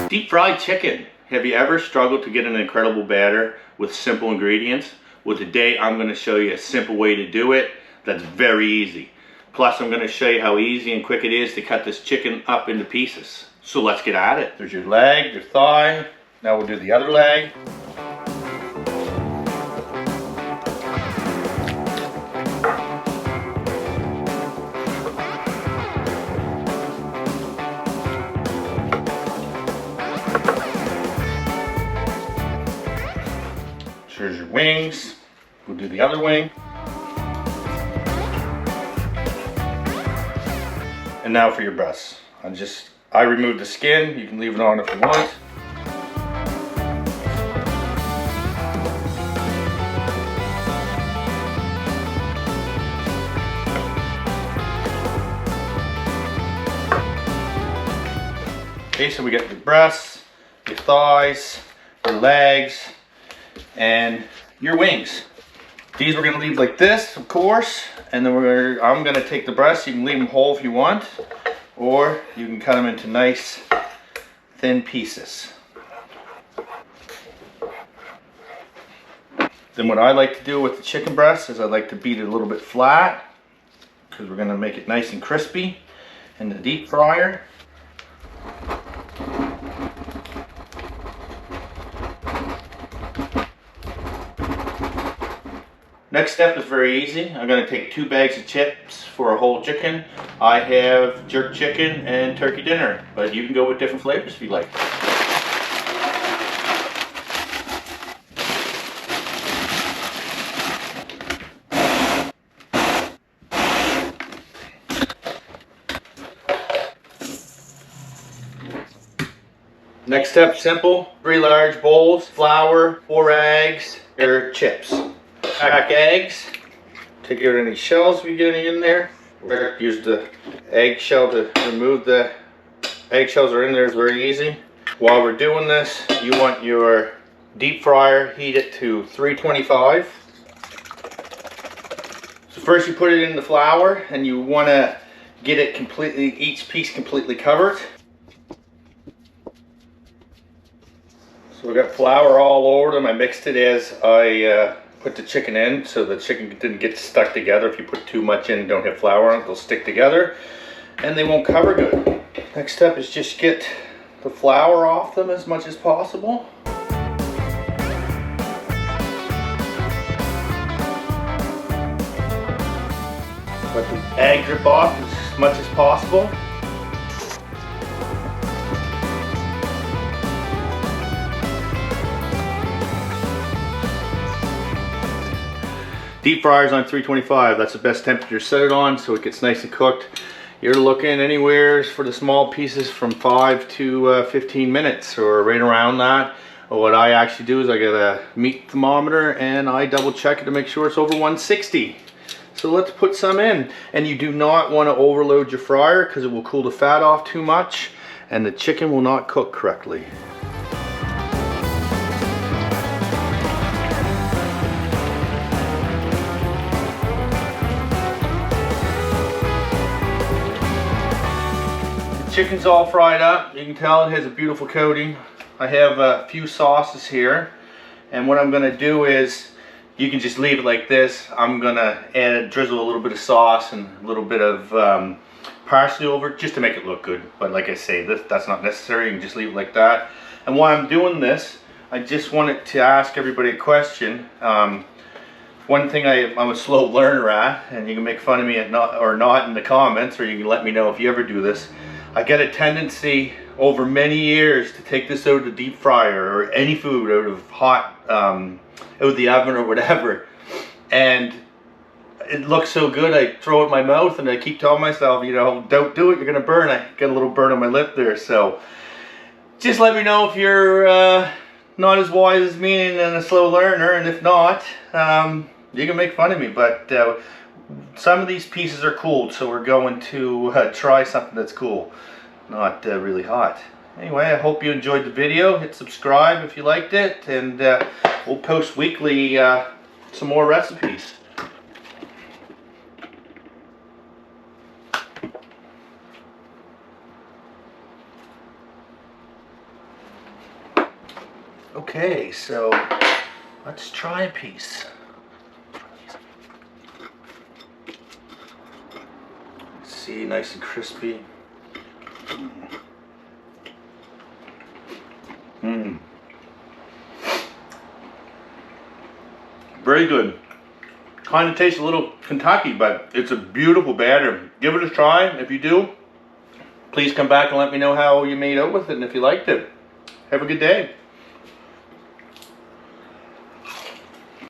Deep fried chicken. Have you ever struggled to get an incredible batter with simple ingredients? Well, today I'm going to show you a simple way to do it that's very easy. Plus I'm going to show you how easy and quick it is to cut this chicken up into pieces. So let's get at it. There's your leg, your thigh. Now we'll do the other leg. Here's your wings. We'll do the other wing. And now for your breasts. I removed the skin. You can leave it on if you want. Okay, so we got your breasts, your thighs, your legs, and your wings. These we're going to leave like this, of course, and then I'm going to take the breasts. You can leave them whole if you want, or you can cut them into nice thin pieces. Then what I like to do with the chicken breast is I like to beat it a little bit flat, because we're going to make it nice and crispy in the deep fryer. Next step is very easy. I'm going to take 2 bags of chips for a whole chicken. I have jerk chicken and turkey dinner, but you can go with different flavors if you like. Next step, simple. 3 large bowls, flour, 4 eggs, or chips. Crack eggs. Take out any shells if you get any in there. Use the eggshell to remove the eggshells are in there. It's very easy. While we're doing this, you want your deep fryer, heat it to 325. So first you put it in the flour and you want to get it completely, each piece completely covered. So we got flour all over them. I mixed it as I put the chicken in, so the chicken didn't get stuck together. If you put too much in and don't have flour on it, they'll stick together and they won't cover good. Next step is just get the flour off them as much as possible. Let the egg drip off as much as possible. Deep fryer's on 325. That's the best temperature to set it on so it gets nice and cooked. You're looking anywhere for the small pieces from 5 to 15 minutes or right around that. What I actually do is I get a meat thermometer and I double check it to make sure it's over 160. So let's put some in. And you do not want to overload your fryer because it will cool the fat off too much and the chicken will not cook correctly. Chicken's all fried up. You can tell it has a beautiful coating. I have a few sauces here, and what I'm going to do is, you can just leave it like this. I'm going to drizzle a little bit of sauce and a little bit of parsley over it just to make it look good. But like I say, that's not necessary. You can just leave it like that. And while I'm doing this, I just wanted to ask everybody a question. One thing I'm a slow learner at, and you can make fun of me or not in the comments, or you can let me know if you ever do this. I get a tendency over many years to take this out of the deep fryer or any food out of hot, out of the oven or whatever, and it looks so good I throw it in my mouth and I keep telling myself, you know, don't do it, you're gonna burn. I got a little burn on my lip there, so just let me know if you're not as wise as me and a slow learner, and if not, you can make fun of me, but some of these pieces are cooled, so we're going to try something that's cool, not really hot. Anyway, I hope you enjoyed the video. Hit subscribe if you liked it, and we'll post weekly some more recipes. Okay, so let's try a piece. See, nice and crispy. Mmm. Very good. Kind of tastes a little Kentucky, but it's a beautiful batter. Give it a try. If you do, please come back and let me know how you made out with it and if you liked it. Have a good day.